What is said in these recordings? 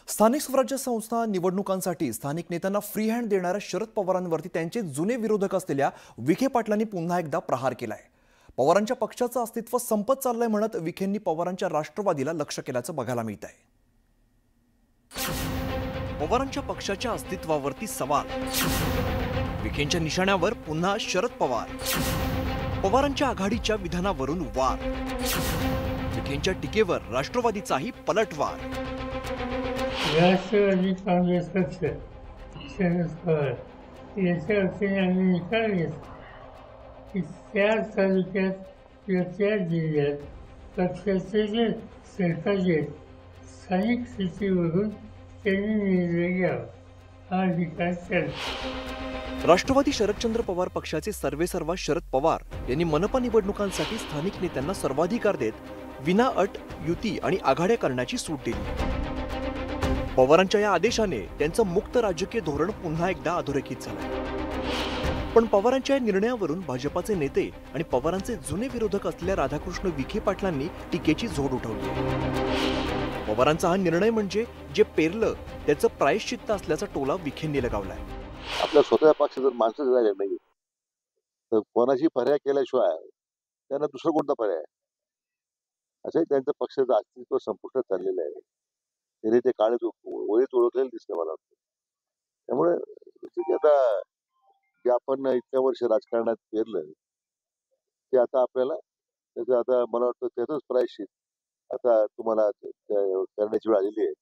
स्थानिक स्वराज्य संस्था निवडणुकांसाठी स्थानिक नेत्यांना फ्री हँड देणाऱ्या शरद पवारांवरती त्यांचे जुने विरोधक असलेल्या विखे पाटलांनी पुन्हा एकदा प्रहार केलाय। पवारांच्या पक्षाचं अस्तित्व संपत चाललंय म्हणत विखेंनी पवारांच्या राष्ट्रवादीला लक्ष्य केल्याचं बघायला मिळतंय। पवारांच्या पक्षाच्या अस्तित्वावरती सवाल, विखेंच्या निशाण्यावर पुन्हा शरद पवार, पवारांच्या आघाडीच्या विधानावरून वार, विखेंच्या टीकेवर राष्ट्रवादीचाही पलटवार। राष्ट्रवादी काँग्रेस पक्ष शरद पवार याच्या वतीने आम्ही निकाल घेतला की त्या तालुक्यात किंवा त्या जिल्ह्यात पक्षाचे जे सरपंच आहेत स्थानिक स्थितीवरून त्यांनी निर्णय घ्यावा हा अधिकार त्यांना। राष्ट्रवादी शरदचंद्र पवार पक्षाचे सर्वेसर्वा शरद पवार यांनी मनपा निवडणुकांसाठी स्थानिक नेत्यांना सर्वाधिकार देत विनाअट युती आणि आघाड्या करण्याची सूट दिली। पवारांच्या या आदेशाने त्यांचं मुक्त राजकीय धोरण पुन्हा एकदा अधोरेखित झालं। पण पवारांच्या या निर्णयावरून भाजपाचे नेते आणि पवारांचे जुने विरोधक असलेल्या राधाकृष्ण विखे पाटलांनी टीकेची झोड उठवली। पवारांचा हा निर्णय म्हणजे जे पेरलं त्याचं प्रायश्चित्त असल्याचा टोला विखेंनी लगावलाय। आपल्या स्वतःच्या पक्षात जर माणसं झाले नाही तर कोणाची पर्याय केल्याशिवाय त्यांना दुसरा कोणता पर्याय असं त्यांचं पक्षाचं अस्तित्व संपुष्टात चाललेलं आहे। तरी ते काळे वळीत ओळखलेलं दिसतं मला। त्यामुळे आता जे आपण इतक्या वर्ष राजकारणात पेरलं ते आता आपल्याला त्याचं आता मला वाटतं त्याचंच प्रायश्चित आता तुम्हाला करण्याची वेळ आलेली आहे।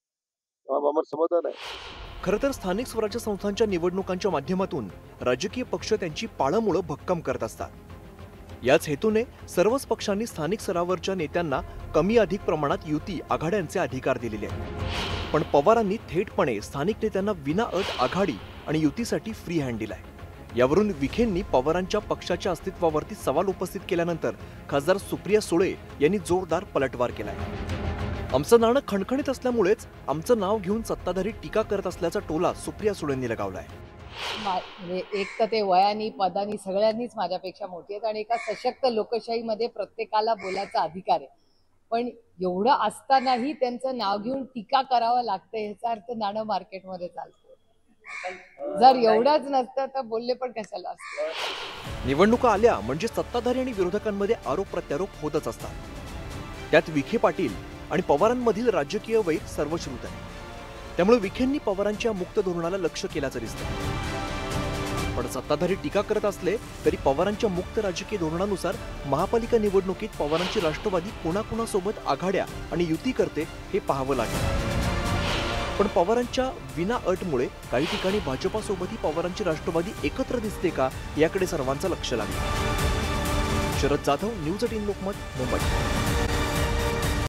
आम्हाला समाधान आहे। खरं तर स्थानिक स्वराज्य संस्थांच्या निवडणुकांच्या माध्यमातून राजकीय पक्ष त्यांची पाळंमुळं भक्कम करत असतात। याच हेतूने सर्वच पक्षांनी स्थानिक स्तरावरच्या नेत्यांना कमी अधिक प्रमाणात युती आघाड्यांचे अधिकार दिलेले आहेत। पण पवारांनी थेटपणे स्थानिक नेत्यांना विनाअट आघाडी आणि युतीसाठी फ्री हँड दिलाय। यावरून विखेंनी पवारांच्या पक्षाच्या अस्तित्वावरती सवाल उपस्थित केल्यानंतर खासदार सुप्रिया सुळे यांनी जोरदार पलटवार केलाय। आमचं नाणं खणखणीत असल्यामुळेच आमचं नाव घेऊन सत्ताधारी टीका करत असल्याचा टोला सुप्रिया सुळेंनी लगावलाय। म्हणजे एक तर ते वयानी पदानी सगळ्यांनीच माझ्यापेक्षा मोठी आहेत आणि एका सशक्त लोकशाहीमध्ये प्रत्येकाला बोलायचा अधिकार आहे। पण एवढं असतानाही त्यांचं नाव घेऊन टीका करावं लागतं याचा अर्थ नाणं मार्केटमध्ये चालतं। जर एवढंच नसतं तर बोलले पण कशाला असतं। निवडणुका आल्या म्हणजे सत्ताधारी आणि विरोधकांमध्ये आरोप प्रत्यारोप होतच असतात। त्यात विखे पाटील आणि पवारांमधील राजकीय वैर सर्वश्रुत आहे। त्यामुळे विखेंनी पवारांच्या मुक्त धोरणाला लक्ष्य केल्याचं दिसतं। पण सत्ताधारी टीका करत असले तरी पवारांच्या मुक्त राजकीय धोरणानुसार महापालिका निवडणुकीत पवारांची राष्ट्रवादी कोणाकोणासोबत आघाड्या आणि युती करते हे पाहावं लागेल। पण पवारांच्या विनाअटमुळे काही ठिकाणी भाजपासोबतही पवारांची राष्ट्रवादी एकत्र दिसते का याकडे सर्वांचं लक्ष लागलं। शरद जाधव, न्यूज 18 लोकमत, मुंबई।